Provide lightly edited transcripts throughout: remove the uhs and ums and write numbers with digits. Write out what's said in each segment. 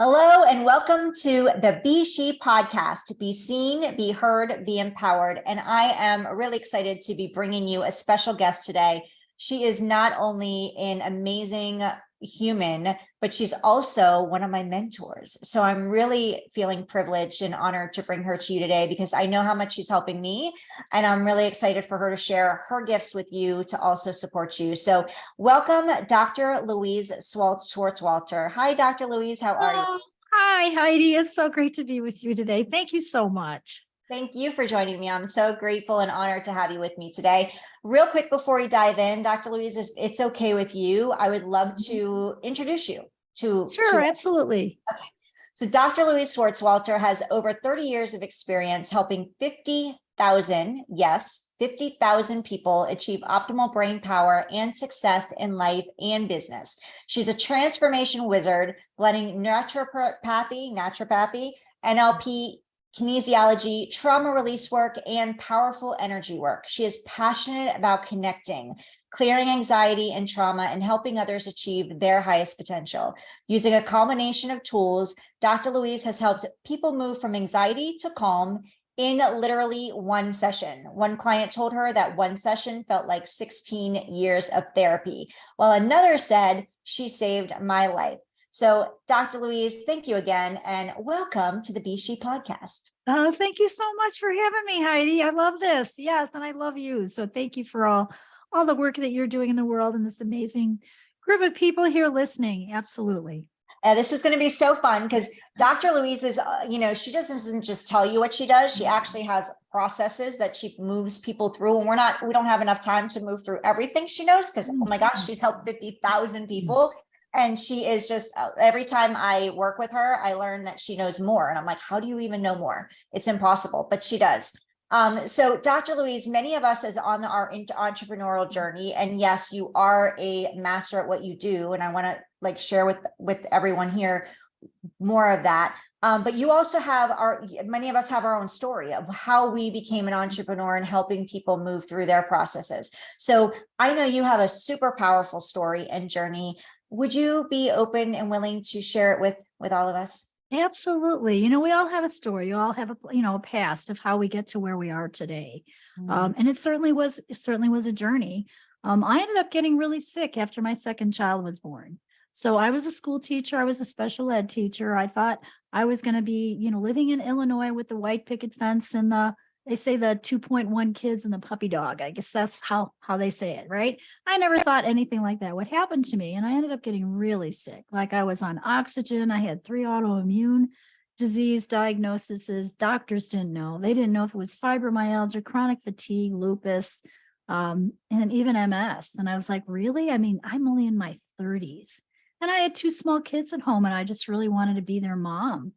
Hello and welcome to the S.H.E podcast. Be seen, be heard, be empowered. And I am really excited to be bringing you a special guest today. She is not only an amazing human, but she's also one of my mentors. So I'm really feeling privileged and honored to bring her to you today because I know how much she's helping me. And I'm really excited for her to share her gifts with you to also support you. So welcome, Dr. Louise Swartswalter. Hi, Dr. Louise. How are you? Oh, hi, Heidi. It's so great to be with you today. Thank you so much. Thank you for joining me. I'm so grateful and honored to have you with me today. Real quick before we dive in, Dr. Louise, if it's okay with you, I would love to introduce you to Sure, absolutely. Okay. So Dr. Louise Swartswalter has over 30 years of experience helping 50,000, yes, 50,000 people achieve optimal brain power and success in life and business. She's a transformation wizard, blending naturopathy, NLP, kinesiology, trauma release work, and powerful energy work. She is passionate about connecting, clearing anxiety and trauma, and helping others achieve their highest potential. Using a combination of tools, Dr. Louise has helped people move from anxiety to calm in literally one session. One client told her that one session felt like 16 years of therapy, while another said, "She saved my life." So, Dr. Louise, thank you again, and welcome to the S.H.E podcast. Oh, thank you so much for having me, Heidi. I love this. Yes, and I love you. So thank you for all the work that you're doing in the world and this amazing group of people here listening. Absolutely. This is going to be so fun because Dr. Louise is, she doesn't just tell you what she does. She actually has processes that she moves people through. And we don't have enough time to move through everything she knows because, oh my gosh, she's helped 50,000 people. And she is just, every time I work with her, I learn that she knows more. And I'm like, how do you even know more? It's impossible, but she does. So Dr. Louise, many of us is on our entrepreneurial journey, and yes, you are a master at what you do. And I want to share with everyone here more of that. But you also have many of us have our own story of how we became an entrepreneur and helping people move through their processes. So I know you have a super powerful story and journey. Would you be open and willing to share it with all of us? Absolutely. We all have a story. You all have a past of how we get to where we are today. And it certainly was a journey. I ended up getting really sick after my second child was born. So I was a school teacher. I was a special ed teacher. I thought I was going to be, living in Illinois with the white picket fence and they say the 2.1 kids and the puppy dog. I guess that's how they say it, right? I never thought anything like that would happen to me. And I ended up getting really sick. Like I was on oxygen. I had 3 autoimmune disease diagnoses. Doctors didn't know. They didn't know if it was fibromyalgia, chronic fatigue, lupus, and even MS. And I was like, really? I mean, I'm only in my 30s. And I had 2 small kids at home and I just really wanted to be their mom.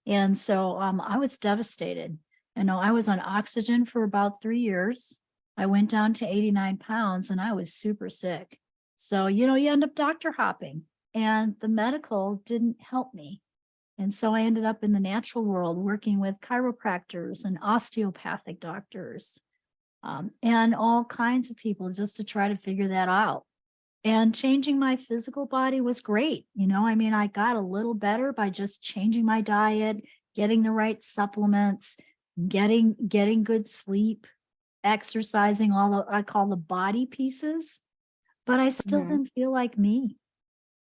And so I was devastated. I was on oxygen for about 3 years. I went down to 89 pounds and I was super sick. So, you end up doctor hopping and the medical didn't help me. And so I ended up in the natural world working with chiropractors and osteopathic doctors and all kinds of people just to try to figure that out. And changing my physical body was great. I got a little better by just changing my diet, getting the right supplements, getting good sleep, exercising, I call the body pieces, but I still didn't feel like me.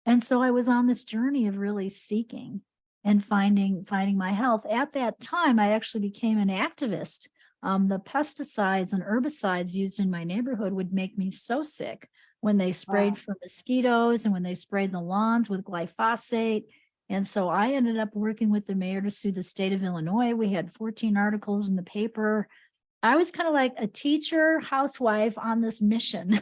And so I was on this journey of really seeking and finding my health. At that time, I actually became an activist. The pesticides and herbicides used in my neighborhood would make me so sick when they sprayed for mosquitoes and when they sprayed the lawns with glyphosate. And so I ended up working with the mayor to sue the state of Illinois. We had 14 articles in the paper. I was kind of like a teacher, housewife on this mission.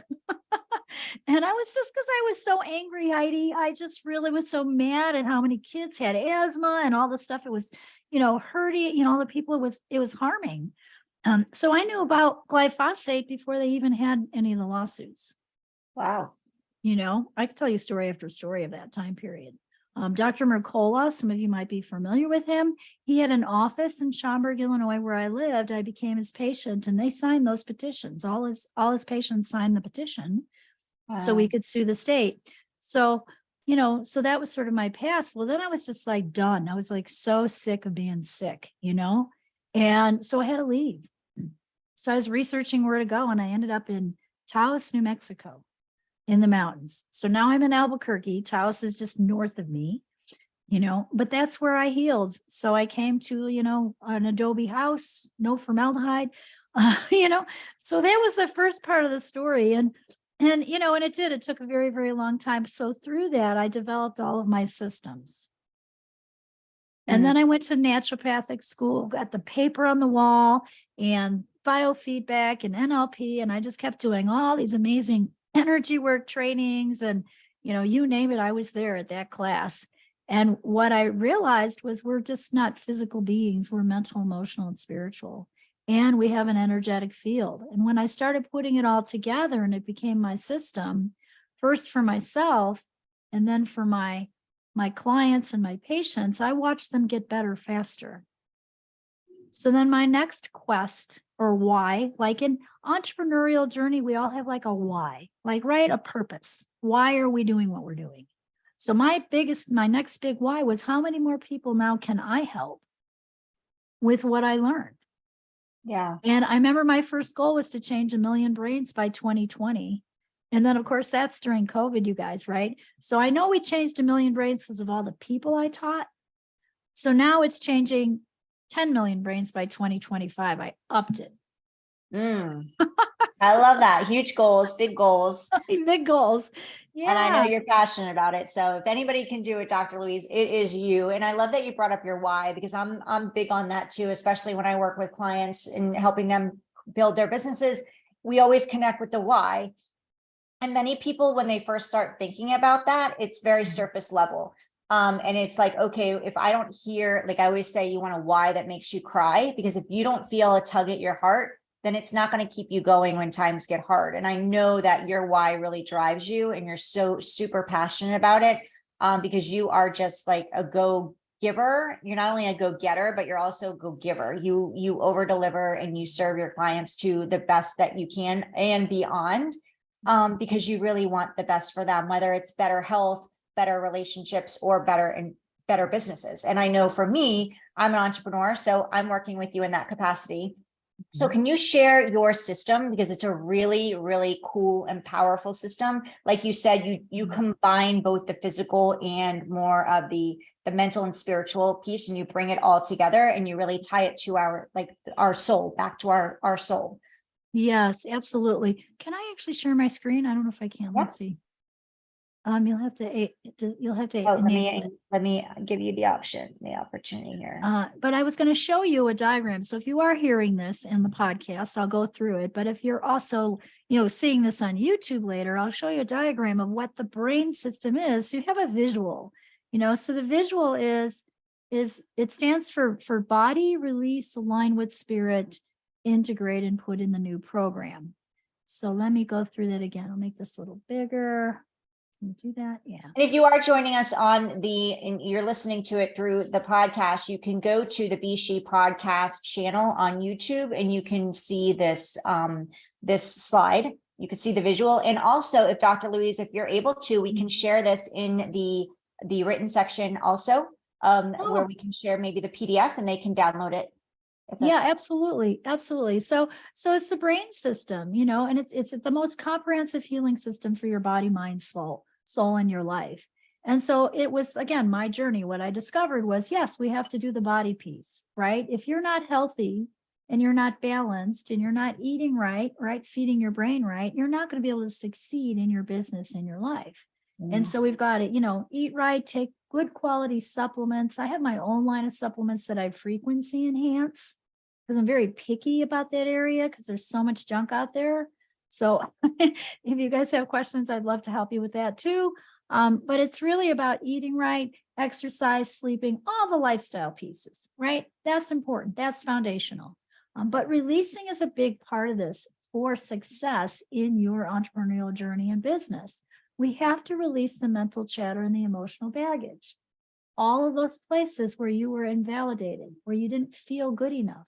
And I was just because I was so angry, Heidi. I just really was so mad at how many kids had asthma and all the stuff it was, hurting, all the people it was harming. So I knew about glyphosate before they even had any of the lawsuits. Wow. I could tell you story after story of that time period. Dr. Mercola, some of you might be familiar with him. He had an office in Schaumburg, Illinois, where I lived. I became his patient and they signed those petitions. All his patients signed the petition so we could sue the state. So so that was sort of my past. Well, then I was just like done. I was like so sick of being sick, and so I had to leave. So I was researching where to go, and I ended up in Taos, New Mexico, in the mountains. So now I'm in Albuquerque. Taos is just north of me, but that's where I healed. So I came to, an adobe house, no formaldehyde, so that was the first part of the story. And it took a very, very long time. So through that, I developed all of my systems. And then I went to naturopathic school, got the paper on the wall and biofeedback and NLP. And I just kept doing all these amazing energy work trainings. And, you name it, I was there at that class. And what I realized was we're just not physical beings. We're mental, emotional, and spiritual. And we have an energetic field. And when I started putting it all together and it became my system, first for myself and then for my clients and my patients, I watched them get better faster. So then my next quest or why, like in entrepreneurial journey, we all have like a why, right? A purpose. Why are we doing what we're doing? So my next big why was how many more people now can I help with what I learned? Yeah. And I remember my first goal was to change 1 million brains by 2020. And then, of course, that's during COVID, you guys, right? So I know we changed 1 million brains because of all the people I taught. So now it's changing 10 million brains by 2025. I upped it. I love that. Huge goals, big goals. Big goals. Yeah. And I know you're passionate about it. So if anybody can do it, Dr. Louise, it is you. And I love that you brought up your why, because I'm big on that too, especially when I work with clients and helping them build their businesses. We always connect with the why. And many people, when they first start thinking about that, it's very surface level. And it's like, okay, if I don't hear, like I always say, you want a why that makes you cry, because if you don't feel a tug at your heart, then it's not going to keep you going when times get hard. And I know that your why really drives you and you're so super passionate about it, because you are just like a go giver. You're not only a go getter, but you're also a go giver. You over deliver and you serve your clients to the best that you can and beyond, because you really want the best for them, whether it's better health, better relationships, or better businesses. And I know for me, I'm an entrepreneur, so I'm working with you in that capacity. So can you share your system? Because it's a really, really cool and powerful system. Like you said, you combine both the physical and more of the mental and spiritual piece, and you bring it all together and you really tie it to our soul, back to our soul. Yes, absolutely. Can I actually share my screen? I don't know if I can. Yep. Let's see. You'll have to Let me give you the opportunity here. But I was going to show you a diagram. So if you are hearing this in the podcast, I'll go through it. But if you're also, seeing this on YouTube later, I'll show you a diagram of what the brain system is. So you have a visual, so the visual is it stands for body, release, align with spirit, integrate, and put in the new program. So let me go through that again. I'll make this a little bigger. Do that. Yeah. And if you are joining us and you're listening to it through the podcast, you can go to the S.H.E podcast channel on YouTube and you can see this slide. You can see the visual. And also, if Dr. Louise, if you're able to, we can share this in the written section also, where we can share maybe the PDF and they can download it. Yeah, absolutely. Absolutely. So it's the brain system, and it's the most comprehensive healing system for your body, mind, soul in your life. And so it was, again, my journey. What I discovered was, yes, we have to do the body piece, right? If you're not healthy and you're not balanced and you're not eating right, feeding your brain right, you're not going to be able to succeed in your business, in your life. And so we've got to, eat right, take good quality supplements. I have my own line of supplements that I frequency enhance because I'm very picky about that area because there's so much junk out there. So if you guys have questions, I'd love to help you with that too. But it's really about eating right, exercise, sleeping, all the lifestyle pieces, right? That's important. That's foundational. But releasing is a big part of this for success in your entrepreneurial journey and business. We have to release the mental chatter and the emotional baggage. All of those places where you were invalidated, where you didn't feel good enough.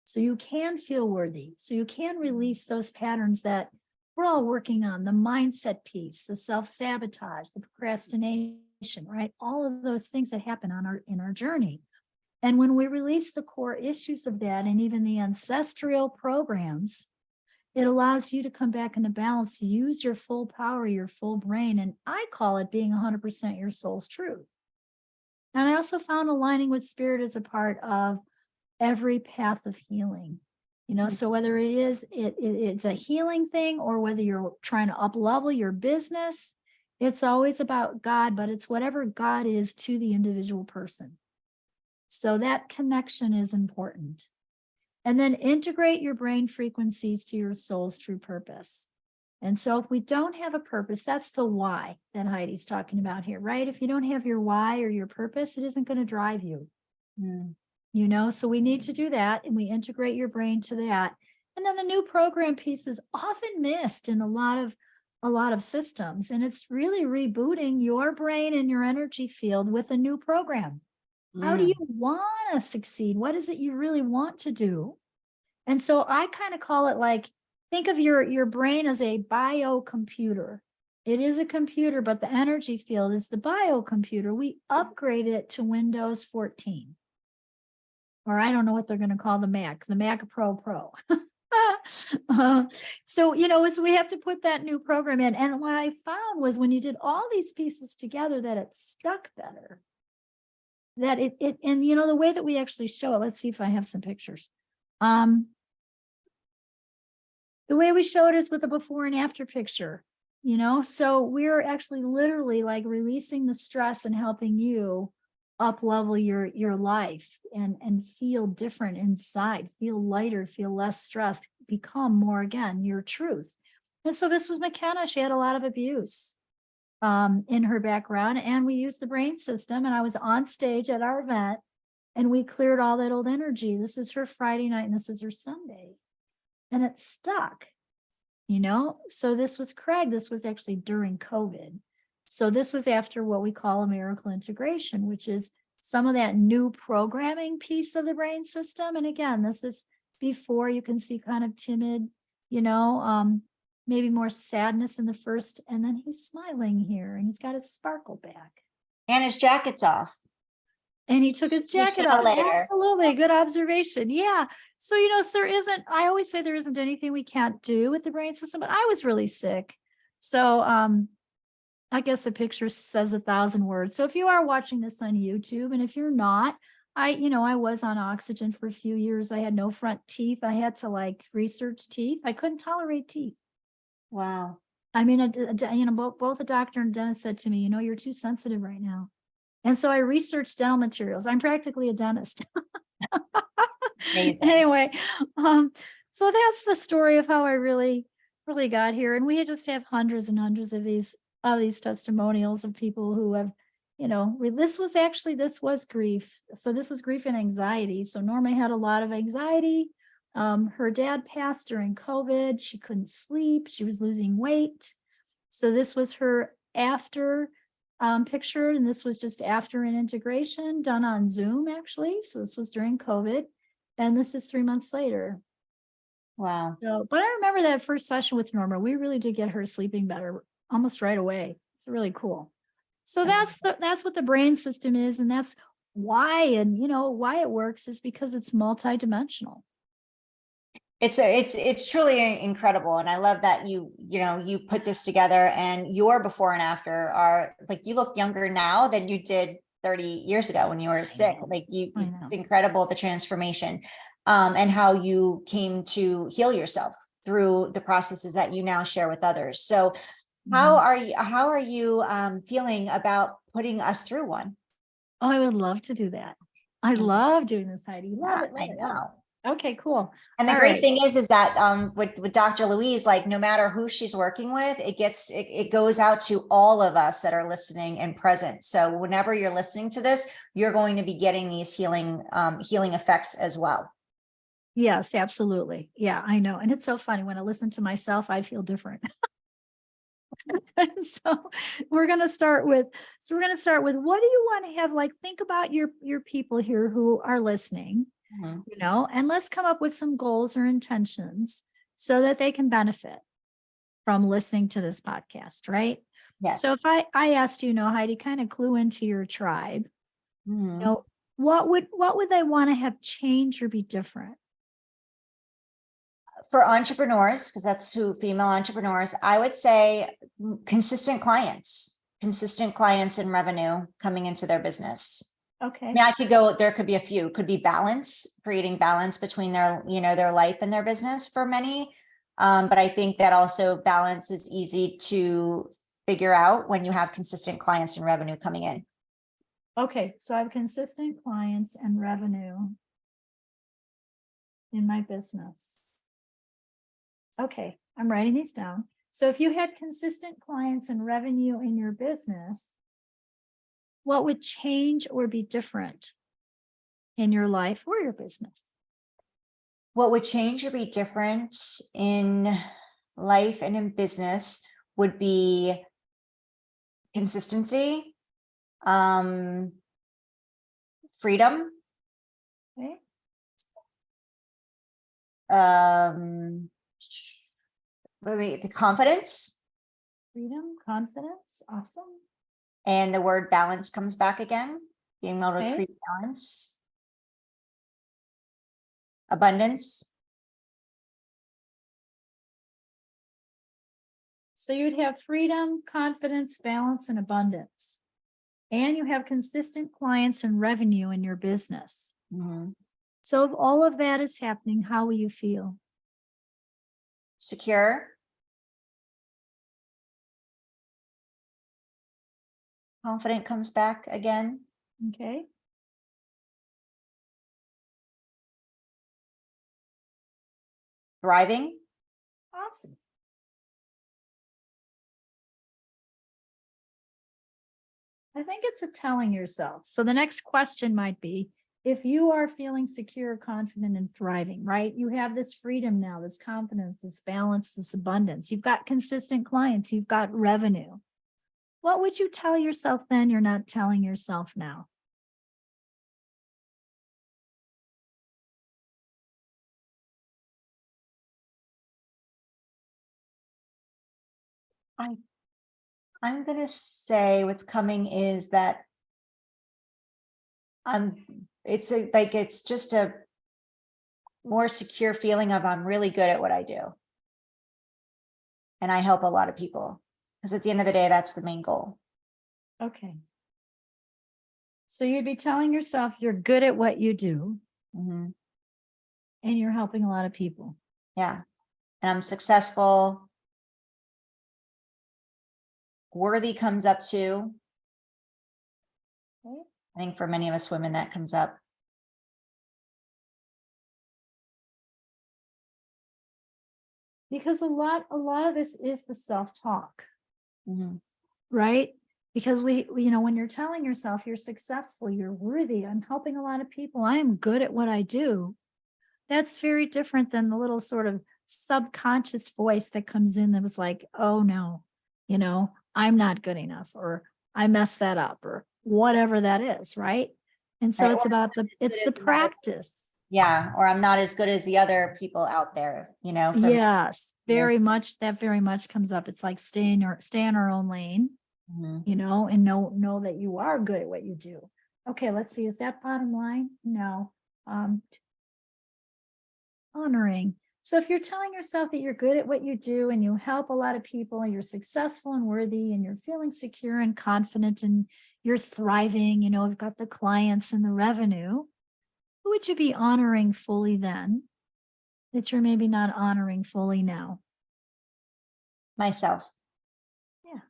So you can feel worthy. So you can release those patterns that we're all working on the mindset piece, the self-sabotage, the procrastination, right? All of those things that happen in our journey. And when we release the core issues of that and even the ancestral programs, it allows you to come back into balance, use your full power, your full brain. And I call it being 100% your soul's truth. And I also found aligning with spirit as a part of every path of healing. So whether it's a healing thing or whether you're trying to up level your business, it's always about God, but it's whatever God is to the individual person. So that connection is important. And then integrate your brain frequencies to your soul's true purpose. And so if we don't have a purpose, that's the why that Heidi's talking about here, right? If you don't have your why or your purpose, it isn't going to drive you. So we need to do that, and we integrate your brain to that. And then the new program piece is often missed in a lot of systems, and it's really rebooting your brain and your energy field with a new program. How do you want to succeed? What is it you really want to do? And so I kind of call it like, think of your brain as a biocomputer. It is a computer, but the energy field is the biocomputer. We upgrade it to Windows 14. Or I don't know what they're going to call the Mac Pro. So we have to put that new program in. And what I found was when you did all these pieces together, that it stuck better. That and the way that we actually show it, let's see if I have some pictures. The way we show it is with a before and after picture, so we're actually literally like releasing the stress and helping you up level your life and feel different inside, feel lighter, feel less stressed, become more again your truth. And so this was McKenna. She had a lot of abuse in her background, and we used the brain system, and I was on stage at our event and we cleared all that old energy. This is her Friday night and this is her Sunday, and it stuck. So this was Craig. This was actually during COVID. So this was after what we call a miracle integration, which is some of that new programming piece of the brain system. And again, this is before. You can see kind of timid, maybe more sadness in the first, and then he's smiling here and he's got his sparkle back. And his jacket's off. And he took his jacket off. Absolutely. Good observation. Yeah. So, I always say there isn't anything we can't do with the brain system, but I was really sick. So, I guess a picture says 1,000 words. So if you are watching this on YouTube, and if you're not, I was on oxygen for a few years. I had no front teeth. I had to research teeth. I couldn't tolerate teeth. Wow. I mean, both the doctor and dentist said to me, you're too sensitive right now. And so I researched dental materials. I'm practically a dentist. Anyway, so that's the story of how I really, really got here. And we just have hundreds and hundreds of these testimonials of people who have, this was grief. So this was grief and anxiety. So Norma had a lot of anxiety. Her dad passed during COVID. She couldn't sleep. She was losing weight. So this was her after picture. And this was just after an integration done on Zoom, actually. So this was during COVID. And this is 3 months later. Wow. So, but I remember that first session with Norma. We really did get her sleeping better almost right away. It's really cool. So that's what the brain system is, and that's why, and why it works is because it's multidimensional. It's truly incredible, and I love that you put this together, and your before and after are you look younger now than you did 30 years ago when you were sick. It's incredible, the transformation, and how you came to heal yourself through the processes that you now share with others. So how are you feeling about putting us through one? Oh, I would love to do that. I love doing this, Heidi. Love it. I know. Okay, cool. And the great thing is that with Dr. Louise, no matter who she's working with, it goes out to all of us that are listening and present. So whenever you're listening to this, you're going to be getting these healing effects as well. Yes, absolutely. Yeah, I know. And it's so funny when I listen to myself, I feel different. So we're going to start with what do you want to have? Think about your people here who are listening, and let's come up with some goals or intentions so that they can benefit. from listening to this podcast, right? So Yes. if I asked you, Heidi, kind of clue into your tribe, Mhm. what would they want to have change or be different? For entrepreneurs, because that's who female entrepreneurs, I would say consistent clients and revenue coming into their business. I Okay. mean, there could be a few, could be balance, creating balance between their life and their business for many. But I think that also balance is easy to figure out when you have consistent clients and revenue coming in. Okay. So I have consistent clients and revenue in my business. Okay. I'm writing these down. So if you had consistent clients and revenue in your business, what would change or be different in your life or your business? What would change or be different in life and in business would be consistency, freedom, Okay. the confidence, Freedom, confidence. Awesome. and the word balance comes back again, being able to Okay. create balance, abundance. So you'd have freedom, confidence, balance, and abundance. And you have consistent clients and revenue in your business. Mhm. So if all of that is happening, how will you feel? Secure, confident comes back again, Okay. thriving. Awesome. I think it's a telling yourself. So the next question might be, if you are feeling secure, confident, and thriving, right? You have this freedom now, this confidence, this balance, this abundance. You've got consistent clients, you've got revenue. What would you tell yourself then you're not telling yourself now? I I'm gonna say what's coming is that it's just a more secure feeling of I'm really good at what I do. And I help a lot of people. Because at the end of the day, that's the main goal. Okay. So you'd be telling yourself you're good at what you do Mhm. and you're helping a lot of people. Yeah. And I'm successful. Worthy comes up too. Okay. I think for many of us women, that comes up. Because a lot of this is the self-talk, Mhm. right? Because when you're telling yourself you're successful, you're worthy, I'm helping a lot of people, I am good at what I do. That's very different than the little sort of subconscious voice that comes in that was like, oh no, I'm not good enough, or I messed that up, or whatever that is, right? And so Right. it's Or about as good it's the as the other, practice. yeah. Or I'm not as good as the other people out there, for me. Yes, very much comes up. It's like stay in our own lane, Mhm. and know that you are good at what you do. Okay, let's see. Is that bottom line? No. Um, honoring. So if you're telling yourself that you're good at what you do and you help a lot of people and you're successful and worthy and you're feeling secure and confident and you're thriving, you've got the clients and the revenue, who would you be honoring fully then that you're maybe not honoring fully now? Myself. Yeah.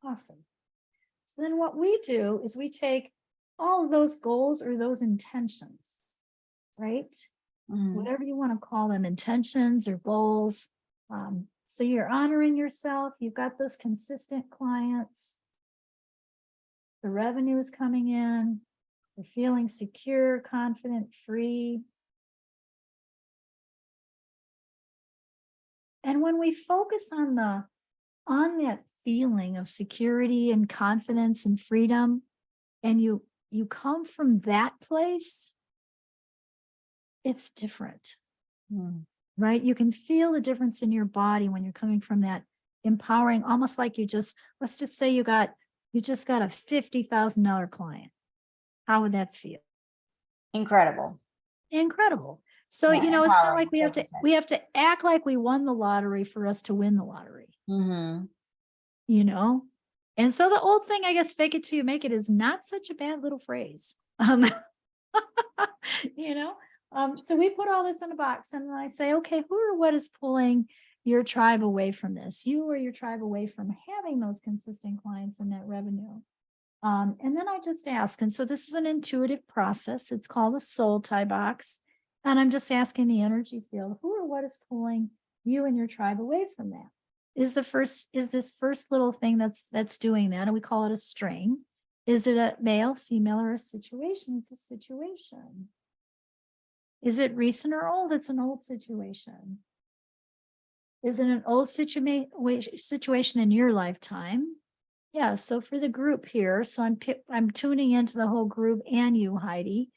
Awesome. So then what we do is we take all of those goals or those intentions, right? Mhm. Whatever you want to call them, intentions or goals. So you're honoring yourself. You've got those consistent clients. The revenue is coming in. You're feeling secure, confident, free. And when we focus on that feeling of security and confidence and freedom, and you come from that place, it's different, Mm. right? You can feel the difference in your body when you're coming from that empowering, almost like let's just say you just got a $50,000 client. How would that feel? Incredible. Incredible. So, Yeah, it's kind of empowering, like like you said. we have to act like we won the lottery for us to win the lottery, Mm-hmm. you know? And so the old thing, I guess, fake it till you make it is not such a bad little phrase. You know, so we put all this in a box and then I say, okay, who or what is pulling your tribe away from this? You or your tribe away from having those consistent clients and that revenue. And then I just ask, and so this is an intuitive process. It's called a soul tie box. And I'm just asking the energy field, who or what is pulling you and your tribe away from that? Is this first little thing that's doing that? And we call it a string. Is it a male, female, or a situation? It's a situation. Is it recent or old? It's an old situation. Is it an old situation in your lifetime? Yeah, so for the group here, so I'm tuning into the whole group and you, Heidi.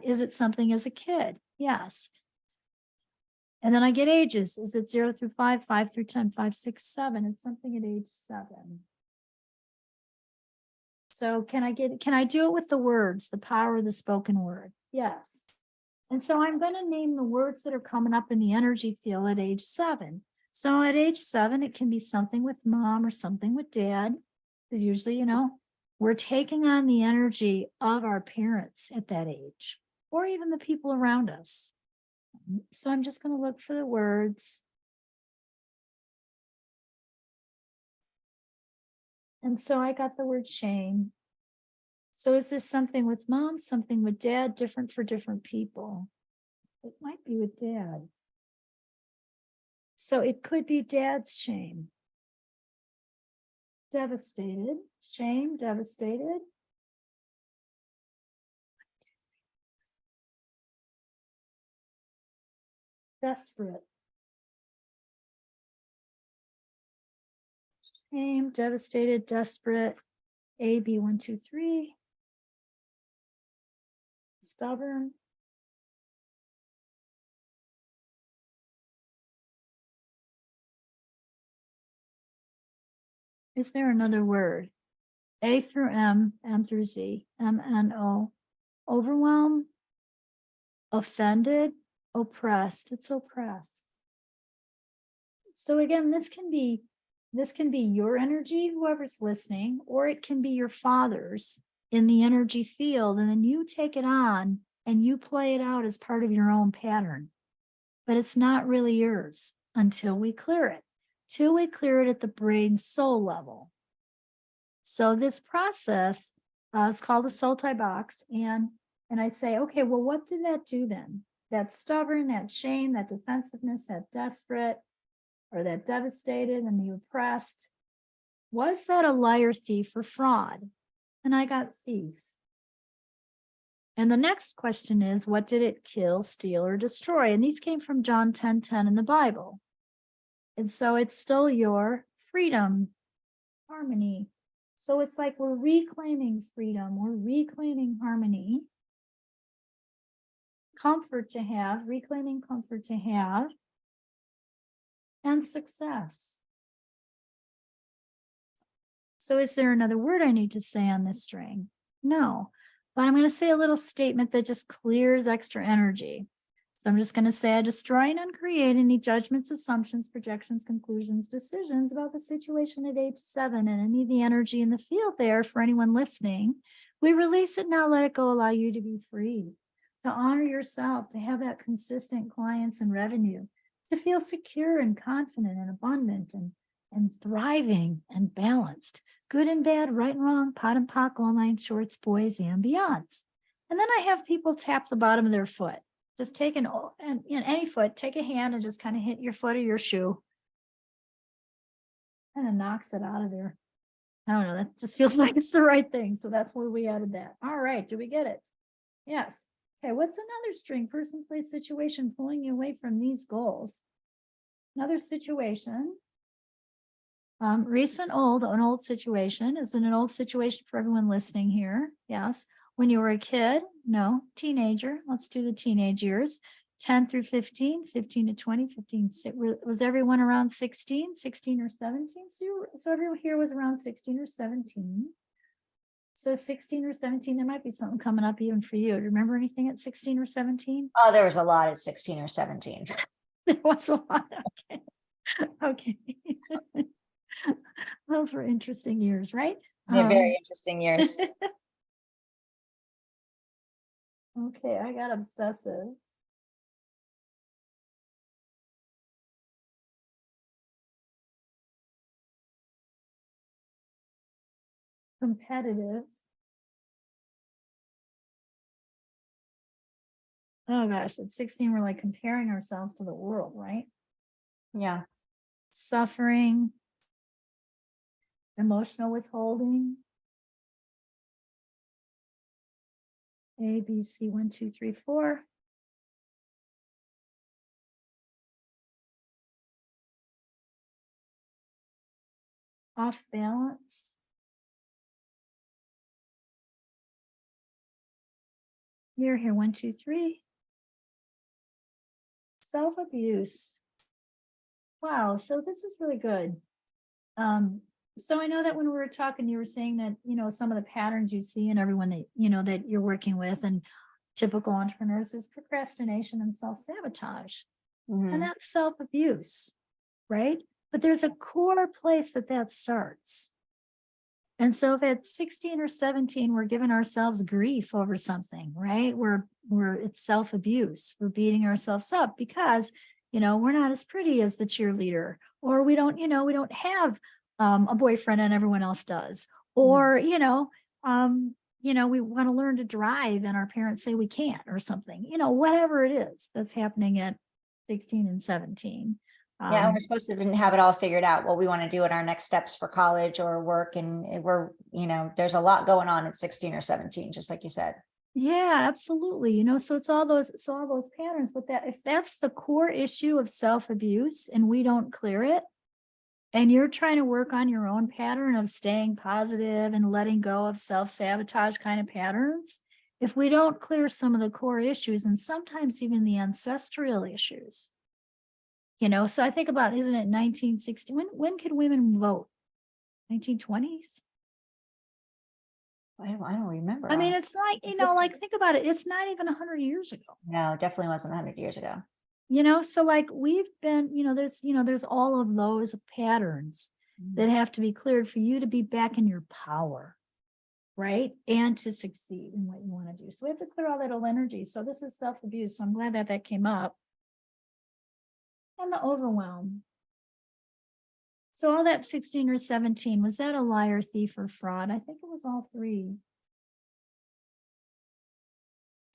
Is it something as a kid? Yes. And then I get ages. Is it 0 through 5, 5 through 10, 5, 6, 7? It's something at age 7. So can I do it with the words, the power of the spoken word? Yes. And so I'm going to name the words that are coming up in the energy field at age 7. So at age 7, it can be something with mom or something with dad. Because usually, we're taking on the energy of our parents at that age, or even the people around us. So I'm just going to look for the words. And so I got the word shame. So is this something with mom, something with dad, different for different people? It might be with dad. So it could be dad's shame. Devastated, shame, devastated. Desperate. Shame, devastated, desperate. A, B, 1, 2, 3. Stubborn. Is there another word? A through M, M through Z, M, N, O. Overwhelmed, offended, oppressed. It's oppressed. So again, this can be your energy, whoever's listening, or it can be your father's in the energy field. And then you take it on and you play it out as part of your own pattern. But it's not really yours until we clear it, till we clear it at the brain soul level. So this process is called a soul tie box. And I say, okay, well, what did that do then? That stubborn, that shame, that defensiveness, that desperate, or that devastated and the oppressed. Was that a liar, thief, or fraud? And I got thief. And the next question is, what did it kill, steal, or destroy? And these came from John 10:10 in the Bible. And so it's still your freedom, harmony. So it's like we're reclaiming freedom, we're reclaiming harmony, comfort to have, reclaiming comfort to have, and success. So is there another word I need to say on this string? No, but I'm going to say a little statement that just clears extra energy. So I'm just going to say, I destroy and uncreate any judgments, assumptions, projections, conclusions, decisions about the situation at age 7 and any of the energy in the field there for anyone listening. We release it now, let it go, allow you to be free, to honor yourself, to have that consistent clients and revenue, to feel secure and confident and abundant and thriving and balanced, good and bad, right and wrong, pot and pock, all 9 shorts, boys and beyonds. And then I have people tap the bottom of their foot. Just take any foot, take a hand and just kind of hit your foot or your shoe. Kind of knocks it out of there. I don't know, that just feels like it's the right thing. So that's where we added that. All right, do we get it? Yes. Okay, what's another string? Person, place, situation pulling you away from these goals. Another situation. Recent, an old situation. Is it an old situation for everyone listening here? Yes. When you were a kid? No. Teenager. Let's do the teenage years. 10 through 15, 15 to 20, 15. Was everyone around 16, 16 or 17? So everyone here was around 16 or 17. So 16 or 17, there might be something coming up even for you. Do you remember anything at 16 or 17? Oh, there was a lot at 16 or 17. There was a lot. Okay. Okay. Those were interesting years, right? They're very interesting years. Okay, I got obsessive. Competitive. Oh gosh, at 16, we're like comparing ourselves to the world, right? Yeah. Suffering, emotional withholding. A, B, C, 1, 2, 3, 4. Off balance. Here, 1, 2, 3. Self-abuse. Wow, so this is really good. So I know that when we were talking, you were saying that, some of the patterns you see in everyone that, that you're working with and typical entrepreneurs is procrastination and self-sabotage. Mhm. And that's self-abuse, right? But there's a core place that starts. And so if at 16 or 17, we're giving ourselves grief over something, right? It's self-abuse. We're beating ourselves up because, we're not as pretty as the cheerleader, or we don't have a boyfriend and everyone else does, or, we want to learn to drive and our parents say we can't or something, whatever it is that's happening at 16 and 17. Yeah, and we're supposed to have it all figured out, what we want to do in our next steps for college or work. And there's a lot going on at 16 or 17, just like you said. Yeah, absolutely. So it's all those patterns, but if that's the core issue of self-abuse and we don't clear it, and you're trying to work on your own pattern of staying positive and letting go of self-sabotage kind of patterns, if we don't clear some of the core issues and sometimes even the ancestral issues, so I think about, isn't it 1960? When could women vote? 1920s? I don't remember. I mean, it's like, like think about it. It's not even 100 years ago. No, definitely wasn't 100 years ago. So like we've been, there's all of those patterns that have to be cleared for you to be back in your power, right? And to succeed in what you want to do. So we have to clear all that old energy. So this is self-abuse. So I'm glad that came up. And the overwhelm. So all that 16 or 17, was that a liar, thief, or fraud? I think it was all three.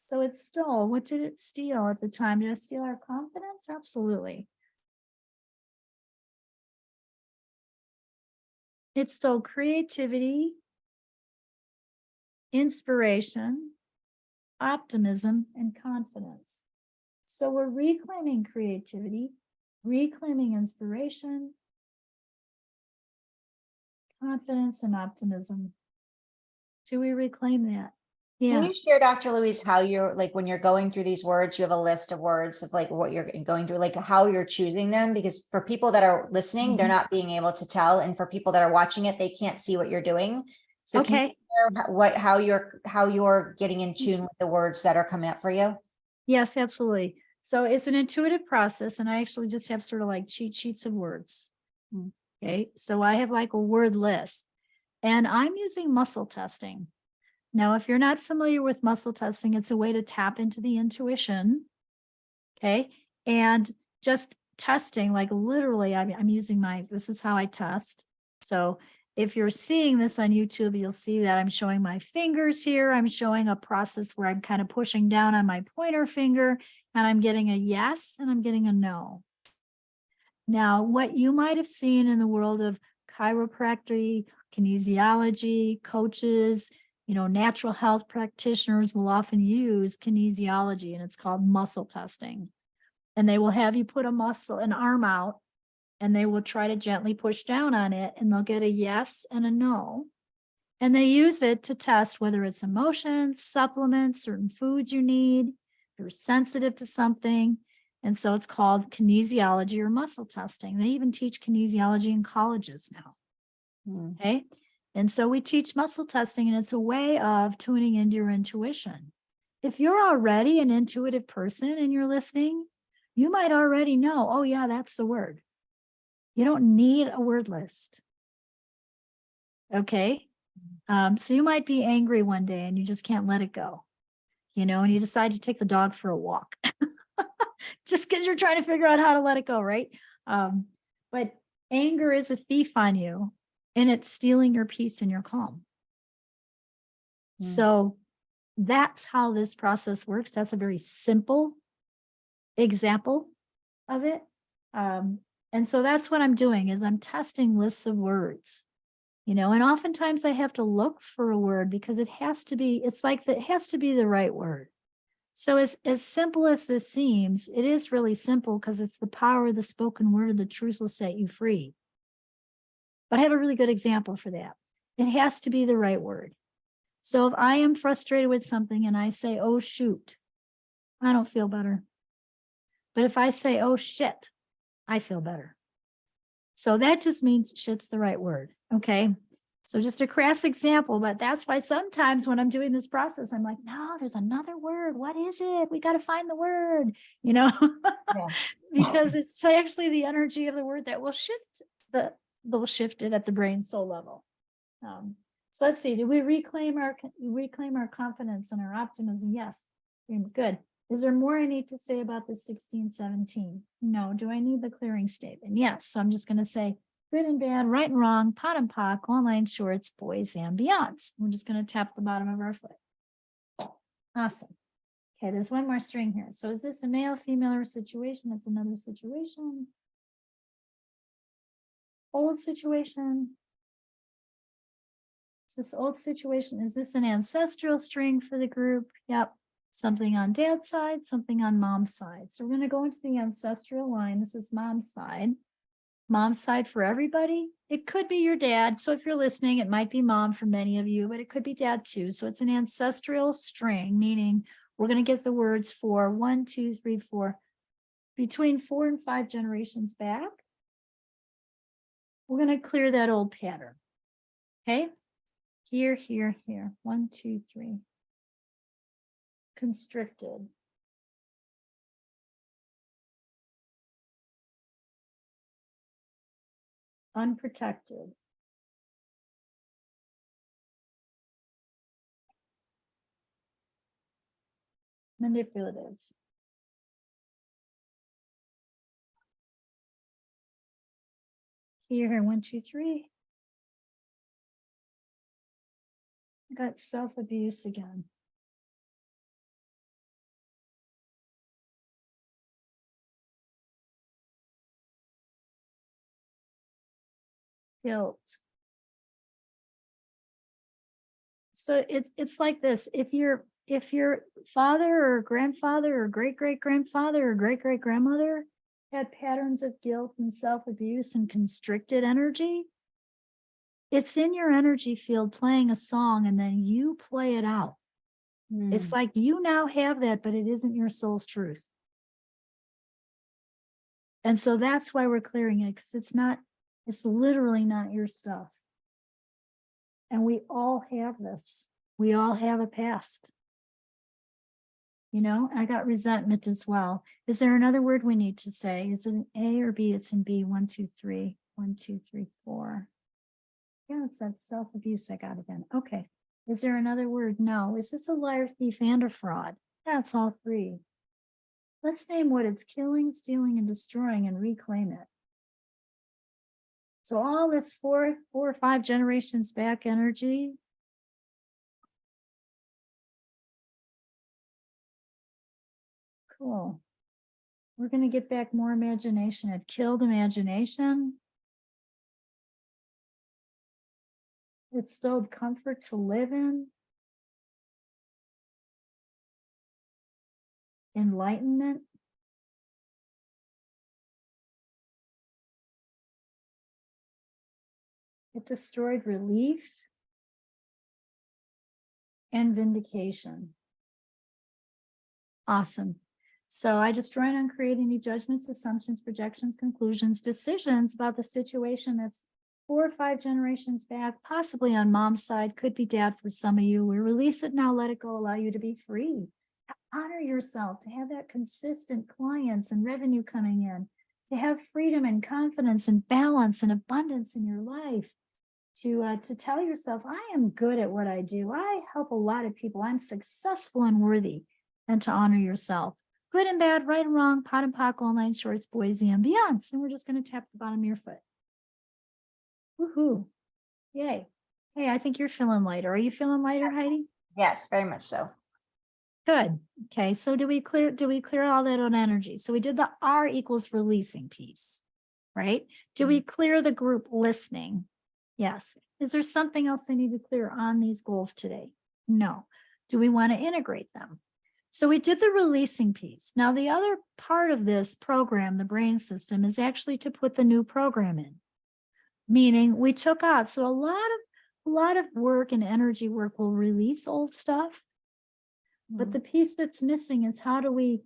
So it stole. What did it steal at the time? Did it steal our confidence? Absolutely. It stole creativity, inspiration, optimism, and confidence. So we're reclaiming creativity, reclaiming inspiration, confidence, and optimism. Do we reclaim that? Yeah. Can you share, Dr. Louise, how you're like, when you're going through these words, you have a list of words of like what you're going through, like how you're choosing them? Because for people that are listening, they're not being able to tell. And for people that are watching it, they can't see what you're doing. So can you share how you're getting in tune with the words that are coming up for you? Yes, absolutely. So it's an intuitive process, and I actually just have sort of like cheat sheets of words. Okay. So I have like a word list, and I'm using muscle testing. Now, if you're not familiar with muscle testing, it's a way to tap into the intuition. Okay. And just testing, like literally, I'm using this is how I test. So if you're seeing this on YouTube, you'll see that I'm showing my fingers here. I'm showing a process where I'm kind of pushing down on my pointer finger, and I'm getting a yes and I'm getting a no. Now, what you might have seen in the world of chiropractic, kinesiology, coaches, natural health practitioners will often use kinesiology, and it's called muscle testing. And they will have you put an arm out, and they will try to gently push down on it, and they'll get a yes and a no. And they use it to test whether it's emotions, supplements, certain foods you need, if you're sensitive to something. And so it's called kinesiology or muscle testing. They even teach kinesiology in colleges now. Hmm. Okay. And so we teach muscle testing, and it's a way of tuning into your intuition. If you're already an intuitive person and you're listening, you might already know, oh, yeah, that's the word. You don't need a word list. Okay. So you might be angry one day and you just can't let it go, and you decide to take the dog for a walk just because you're trying to figure out how to let it go, right? But anger is a thief on you, and it's stealing your peace and your calm. Mm. So that's how this process works. That's a very simple example of it. And so that's what I'm doing is I'm testing lists of words, and oftentimes I have to look for a word because it has to be, it has to be the right word. So as simple as this seems, it is really simple because it's the power of the spoken word, of the truth will set you free. But I have a really good example for that. It has to be the right word. So if I am frustrated with something and I say, oh, shoot, I don't feel better. But if I say, oh, shit, I feel better. So that just means shit's the right word. Okay. So just a crass example, but that's why sometimes when I'm doing this process, I'm like, no, there's another word. What is it? We got to find the word, Yeah. because it's actually the energy of the word that will shift it at the brain soul level. So let's see, do we reclaim our confidence and our optimism? Yes. Good. Is there more I need to say about the 1617? No. Do I need the clearing statement? Yes. So I'm just going to say good and bad, right and wrong, pot and pock, online shorts, boys and beyonds. We're just going to tap the bottom of our foot. Awesome. Okay, there's one more string here. So is this a male, female, or situation? That's another situation. Old situation. Is this old situation? Is this an ancestral string for the group? Yep. Something on dad's side, something on mom's side. So we're going to go into the ancestral line. This is mom's side. Mom's side for everybody. It could be your dad. So if you're listening, it might be mom for many of you, but it could be dad too. So it's an ancestral string, meaning we're going to get the words for 1, 2, 3, 4, between 4 and 5 generations back. We're going to clear that old pattern. Okay. Here, here, here. 1, 2, 3. Constricted. Unprotected. Manipulative. Here, 1, 2, 3. I got self-abuse again. Guilt. So it's like this. If your father or grandfather or great-great-grandfather or great-great-grandmother had patterns of guilt and self-abuse and constricted energy, it's in your energy field playing a song, and then you play it out. It's like you now have that, but it isn't your soul's truth. And so that's why we're clearing it, because it's literally not your stuff. And we all have this. We all have a past. I got resentment as well. Is there another word we need to say? Is it an A or B? It's in B. 1, 2, 3. 1, 2, 3, 4. Yeah, it's that self-abuse I got again. Okay. Is there another word? No. Is this a liar, thief, and a fraud? That's all 3. Let's name what it's killing, stealing, and destroying and reclaim it. So all this 4 or 5 generations back energy. Cool. We're going to get back more imagination. It killed imagination. It stole comfort to live in. Enlightenment. It destroyed relief. and vindication. Awesome. So I destroy and uncreate any judgments, assumptions, projections, conclusions, decisions about the situation that's 4 or 5 generations back, possibly on mom's side, could be dad for some of you. We release it now, let it go, allow you to be free. To honor yourself, to have that consistent clients and revenue coming in, to have freedom and confidence and balance and abundance in your life. To tell yourself, I am good at what I do. I help a lot of people. I'm successful and worthy. And to honor yourself. Good and bad, right and wrong, pot and pock, all 9 shorts, boys and beyonds. And we're just going to tap the bottom of your foot. Woohoo. Yay. Hey, I think you're feeling lighter. Are you feeling lighter, Yes. Heidi? Yes, very much so. Good. Okay. So do we clear all that on energy? So we did the R equals releasing piece, right? Do we clear the group listening? Yes. Is there something else I need to clear on these goals today? No. Do we want to integrate them? So we did the releasing piece. Now, the other part of this program, the brain system, is actually to put the new program in, meaning we took out. So a lot of work and energy work will release old stuff. But the piece that's missing is how do we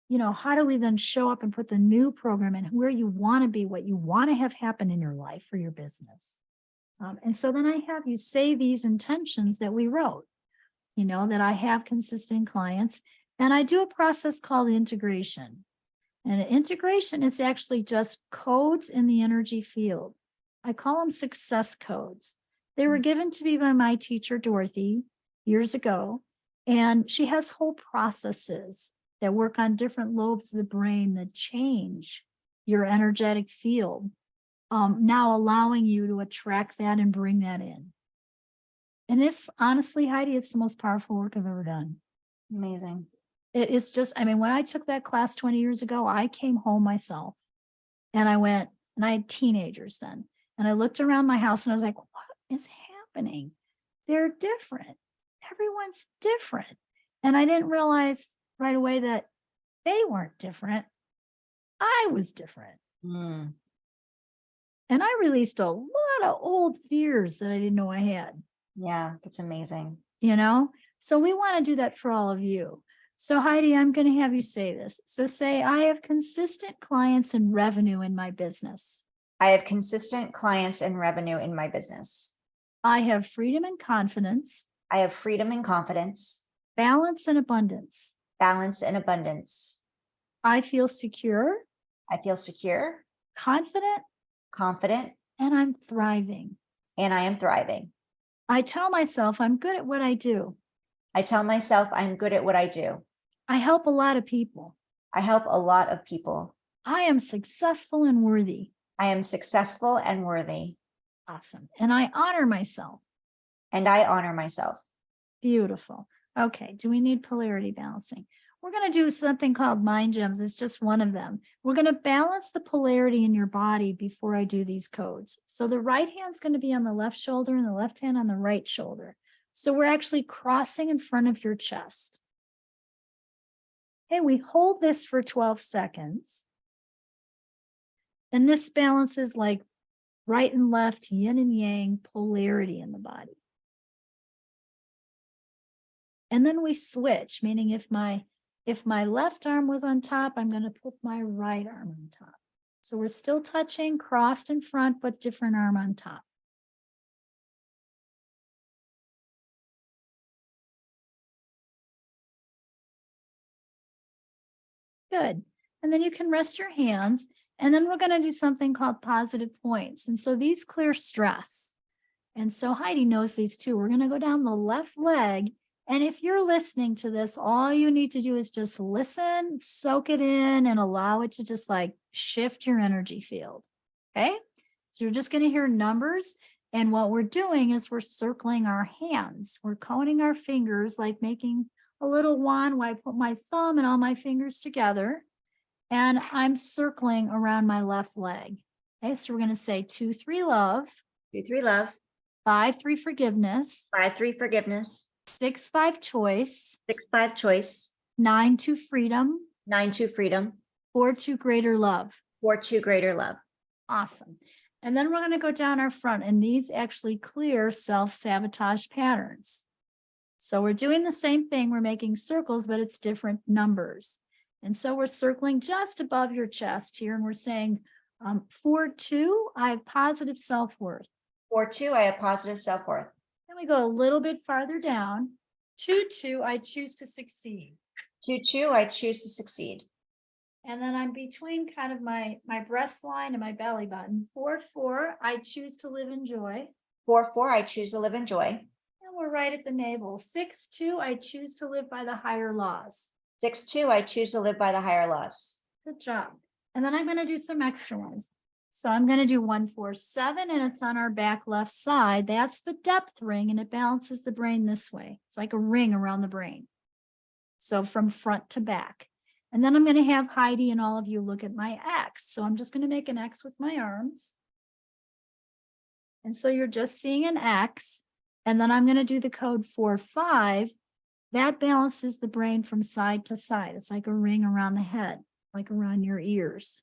then show up and put the new program in where you want to be, what you want to have happen in your life for your business. And so then I have you say these intentions that we wrote, that I have consistent clients. And I do a process called integration. And integration is actually just codes in the energy field. I call them success codes. They were given to me by my teacher, Dorothy, years ago. And she has whole processes that work on different lobes of the brain that change your energetic field, now allowing you to attract that and bring that in. And it's honestly, Heidi, it's the most powerful work I've ever done. Amazing. It is just, when I took that class 20 years ago, I came home myself and I went, and I had teenagers then, and I looked around my house and I was like, what is happening? They're different. Everyone's different. And I didn't realize right away that they weren't different. I was different. And I released a lot of old fears that I didn't know I had. Yeah, that's amazing. So we want to do that for all of you. So Heidi, I'm going to have you say this. So say, I have consistent clients and revenue in my business. I have consistent clients and revenue in my business. I have freedom and confidence. I have freedom and confidence. Balance and abundance. Balance and abundance. I feel secure. I feel secure. Confident. Confident. And I'm thriving. And I am thriving. I tell myself I'm good at what I do. I tell myself I'm good at what I do. I help a lot of people. I help a lot of people. I am successful and worthy. I am successful and worthy. Awesome. And I honor myself. And I honor myself. Beautiful. Okay. Do we need polarity balancing? We're going to do something called mind gems. It's just one of them. We're going to balance the polarity in your body before I do these codes. So the right hand's going to be on the left shoulder and the left hand on the right shoulder. So we're actually crossing in front of your chest. Okay, we hold this for 12 seconds. And this balances like right and left, yin and yang, polarity in the body. And then we switch, meaning if my left arm was on top, I'm going to put my right arm on top. So we're still touching, crossed in front, but different arm on top. Good. And then you can rest your hands. And then we're going to do something called positive points. And so these clear stress. And so Heidi knows these too. We're going to go down the left leg. And if you're listening to this, all you need to do is just listen, soak it in, and allow it to just like shift your energy field. Okay. So you're just going to hear numbers. And what we're doing is we're circling our hands. We're coning our fingers, like making a little wand where I put my thumb and all my fingers together. And I'm circling around my left leg. Okay. So we're going to say 2, 3, love. 2, 3, love. 5, 3, forgiveness. 5, 3, forgiveness. 6, 5, choice. 6, 5, choice. 9, 2, freedom. 9, 2, freedom. 4, 2, greater love. 4, 2, greater love. Awesome. And then we're going to go down our front, and these actually clear self-sabotage patterns. So we're doing the same thing. We're making circles, but it's different numbers. And so we're circling just above your chest here. And we're saying, 4-2, I have positive self-worth. 4-2, I have positive self-worth. Then we go a little bit farther down. 2-2, I choose to succeed. 2-2, I choose to succeed. And then I'm between kind of my breast line and my belly button. 4-4, I choose to live in joy. 4-4, I choose to live in joy. And we're right at the navel. 6-2, I choose to live by the higher laws. 6-2, I choose to live by the higher laws. Good job. And then I'm going to do some extra ones. So I'm going to do 1-4-7, and it's on our back left side. That's the depth ring, and it balances the brain this way. It's like a ring around the brain. So from front to back. And then I'm going to have Heidi and all of you look at my X. So I'm just going to make an X with my arms. And so you're just seeing an X. And then I'm going to do the code 4-5. That balances the brain from side to side. It's like a ring around the head, like around your ears.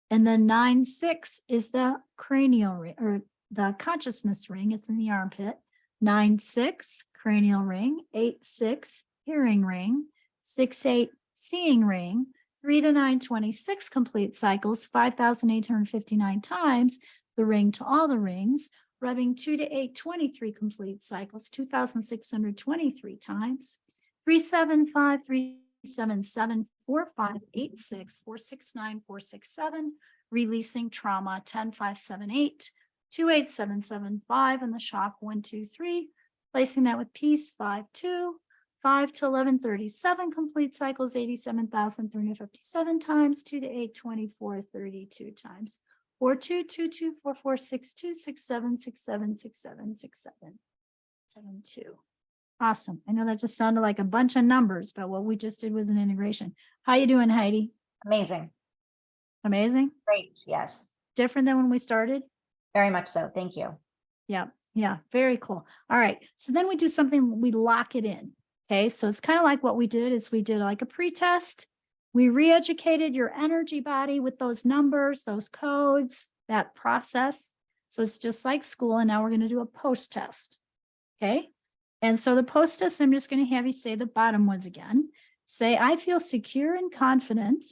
And then 9-6 is the cranial ring, or the consciousness ring. It's in the armpit. 9-6, cranial ring. 8-6, hearing ring. 6-8, seeing ring. 3-9, 26 complete cycles, 5,859 times the ring to all the rings. Rubbing 2-8, 23 complete cycles, 2,623 times. 3-7-5, 3-7-7, 4-5, 8-6, 4-6-9, 4-6-7. Releasing trauma 10-5-7-8, 2-8-7-7-5, and the shock 1-2-3. Placing that with peace 5-2, 5-11-37 complete cycles, 87,357 times. 2-8, 24, 32 times. 4-2, 2-2, 4-4, 6-2, 6-7, 6-7, 6-7, 6-7, 7-2. Awesome. I know that just sounded like a bunch of numbers, but what we just did was an integration. How you doing, Heidi? Amazing. Amazing? Great. Yes. Different than when we started? Very much so. Thank you. Yeah. Yeah. Very cool. All right. So then we do something, we lock it in. Okay. So it's kind of like what we did is we did like a pre-test. We re-educated your energy body with those numbers, those codes, that process. So it's just like school. And now we're going to do a post-test. Okay. And so the post-test, I'm just going to have you say the bottom ones again. Say, I feel secure and confident.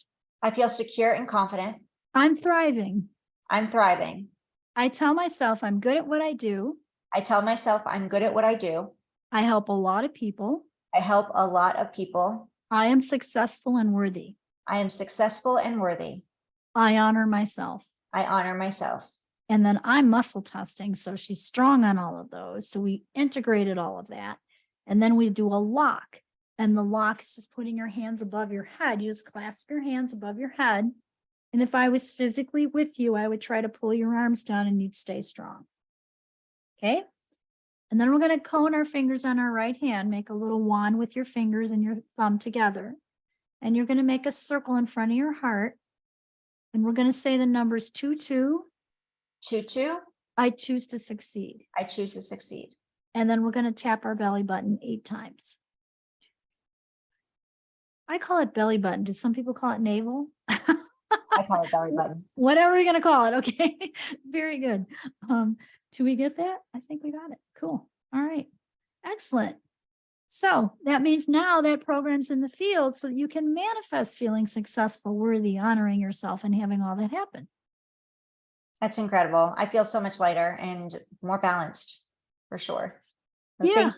I feel secure and confident. I'm thriving. I'm thriving. I tell myself I'm good at what I do. I tell myself I'm good at what I do. I help a lot of people. I help a lot of people. I am successful and worthy. I am successful and worthy. I honor myself. I honor myself. And then I'm muscle testing. So she's strong on all of those. So we integrated all of that. And then we do a lock. And the lock is just putting your hands above your head. You just clasp your hands above your head. And if I was physically with you, I would try to pull your arms down and you'd stay strong. Okay. And then we're going to cone our fingers on our right hand, make a little wand with your fingers and your thumb together. And you're going to make a circle in front of your heart. And we're going to say the numbers 2-2. 2-2. I choose to succeed. I choose to succeed. And then we're going to tap our belly button 8 times. I call it belly button. Do some people call it navel? I call it belly button. Whatever you're going to call it. Okay. Very good. Do we get that? I think we got it. Cool. All right. Excellent. So that means now that program's in the field so that you can manifest feeling successful, worthy, honoring yourself, and having all that happen. That's incredible. I feel so much lighter and more balanced for sure. So Yeah.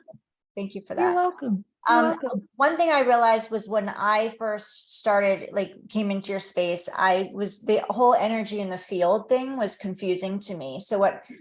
Thank you for You're that. welcome. You're welcome. One thing I realized was when I first started, came into your space, the whole energy in the field thing was confusing to me. So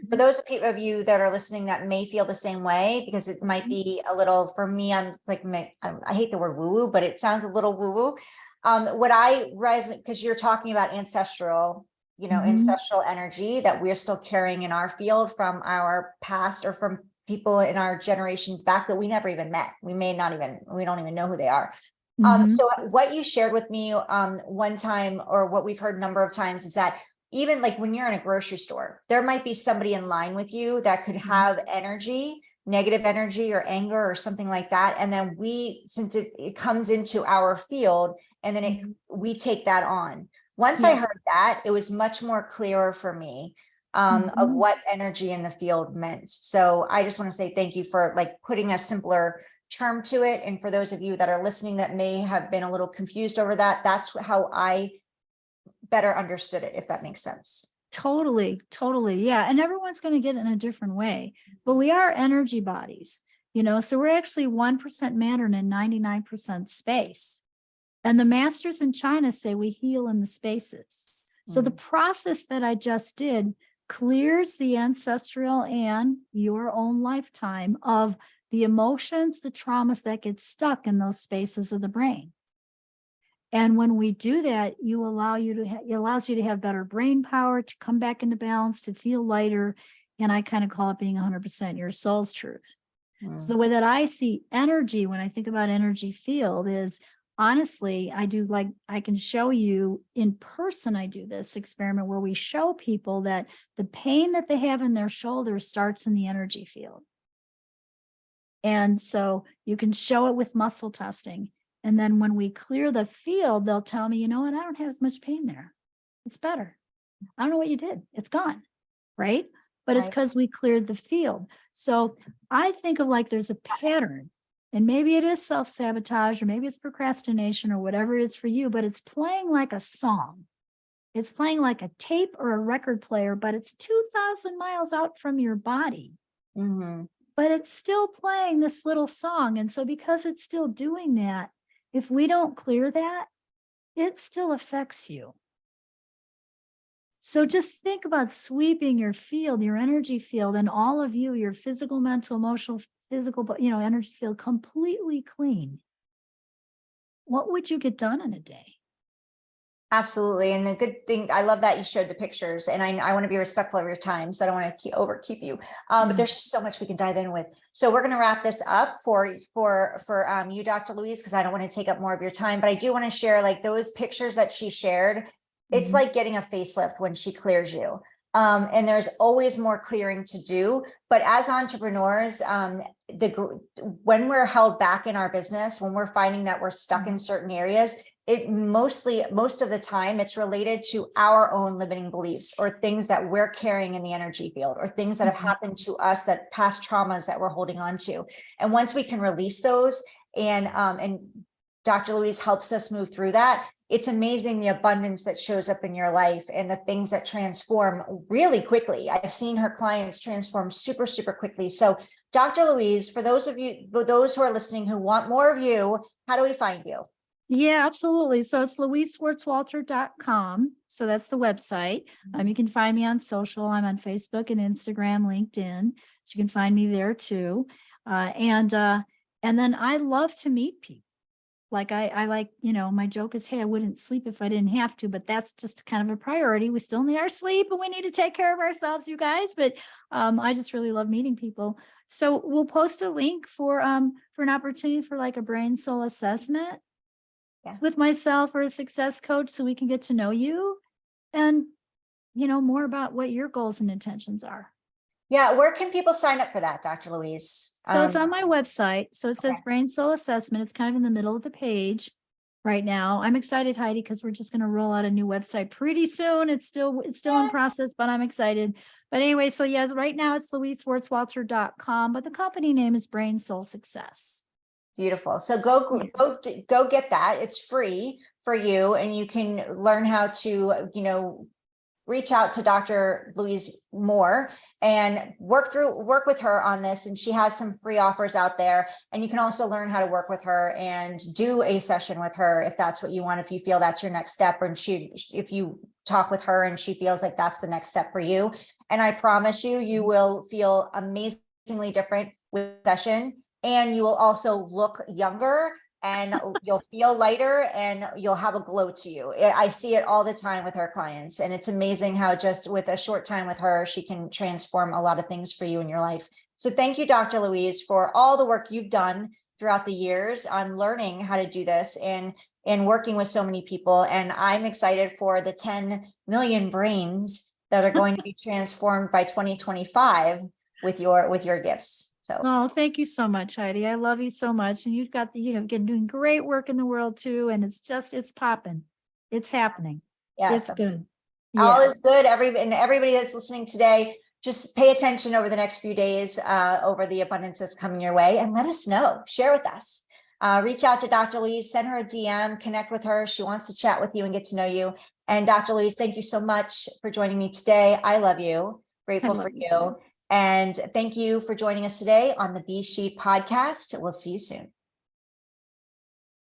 for those of you that are listening that may feel the same way, because it might be a little, for me, I'm like, I hate the word woo woo, but it sounds a little woo woo. What I resonate, because you're talking about ancestral, ancestral energy that we're still carrying in our field from our past or from people in our generations back that we never even met. We don't even know who they are. So what you shared with me one time, or what we've heard a number of times, is that even like when you're in a grocery store, there might be somebody in line with you that could have energy, negative energy or anger or something like that. And then since it comes into our field, and then we take that on. Once I heard that, it was much more clearer for me of what energy in the field meant. So I just want to say thank you for putting a simpler term to it. And for those of you that are listening that may have been a little confused over that, that's how I better understood it, if that makes sense. Totally, totally. Yeah. And everyone's going to get it in a different way, but we are energy bodies, so we're actually 1% matter and 99% space. And the masters in China say we heal in the spaces. So the process that I just did clears the ancestral and your own lifetime of the emotions, the traumas that get stuck in those spaces of the brain. And when we do that, it allows you to have better brain power, to come back into balance, to feel lighter. And I kind of call it being 100% your soul's truth. So the way that I see energy when I think about energy field is, honestly, I can show you in person. I do this experiment where we show people that the pain that they have in their shoulders starts in the energy field. And so you can show it with muscle testing. And then when we clear the field, they'll tell me, you know what, I don't have as much pain there. It's better. I don't know what you did. It's gone. Right. But it's because we cleared the field. So I think of like there's a pattern, and maybe it is self-sabotage, or maybe it's procrastination, or whatever it is for you, but it's playing like a song. It's playing like a tape or a record player, but it's 2,000 miles out from your body. But it's still playing this little song. And so because it's still doing that, if we don't clear that, it still affects you. So just think about sweeping your field, your energy field, and all of you, your physical, mental, emotional, physical, energy field completely clean. What would you get done in a day? Absolutely. And the good thing, I love that you showed the pictures, and I want to be respectful of your time, so I don't want to keep you. But there's just so much we can dive in with. So we're going to wrap this up for you, Dr. Louise, because I don't want to take up more of your time, but I do want to share like those pictures that she shared. It's like getting a facelift when she clears you. And there's always more clearing to do. But as entrepreneurs, when we're held back in our business, when we're finding that we're stuck in certain areas, most of the time, it's related to our own limiting beliefs, or things that we're carrying in the energy field, or things that have happened to us, that past traumas that we're holding on to. And once we can release those, and Dr. Louise helps us move through that, it's amazing the abundance that shows up in your life and the things that transform really quickly. I've seen her clients transform super, super quickly. So Dr. Louise, for those who are listening who want more of you, how do we find you? Yeah, absolutely. So it's louiseswartswalter.com. So that's the website. You can find me on social. I'm on Facebook and Instagram, LinkedIn. So you can find me there too. And then I love to meet people. Like I like, my joke is, hey, I wouldn't sleep if I didn't have to, but that's just kind of a priority. We still need our sleep, and we need to take care of ourselves, you guys. But I just really love meeting people. So we'll post a link for an opportunity for like a brain soul assessment with myself or a success coach, so we can get to know you and, more about what your goals and intentions are. Yeah. Where can people sign up for that, Dr. Louise? So it's on my website. So it says brain soul assessment. It's kind of in the middle of the page right now. I'm excited, Heidi, because we're just going to roll out a new website pretty soon. It's still in process, but I'm excited. But anyway, so yes, right now it's louiseswartswalter.com, but the company name is Brain Soul Success. Beautiful. So go get that. It's free for you, and you can learn how to, reach out to Dr. Louise more and work with her on this. And she has some free offers out there, and you can also learn how to work with her and do a session with her if that's what you want, if you feel that's your next step, or if you talk with her and she feels like that's the next step for you. And I promise you will feel amazingly different with the session, and you will also look younger, and you'll feel lighter, and you'll have a glow to you. I see it all the time with her clients, and it's amazing how just with a short time with her, she can transform a lot of things for you in your life. So thank you, Dr. Louise, for all the work you've done throughout the years on learning how to do this and working with so many people. And I'm excited for the 10 million brains that are going to be transformed by 2025 with your gifts. So, oh, thank you so much, Heidi. I love you so much. And you've got doing great work in the world too. And it's popping. It's happening. yes, It's good. All is good. Everybody that's listening today, just pay attention over the next few days over the abundance that's coming your way, and let us know. Share with us. Reach out to Dr. Louise, send her a DM, connect with her. She wants to chat with you and get to know you. And Dr. Louise, thank you so much for joining me today. I love you. Grateful for you. And thank you for joining us today on the Be She podcast. We'll see you soon.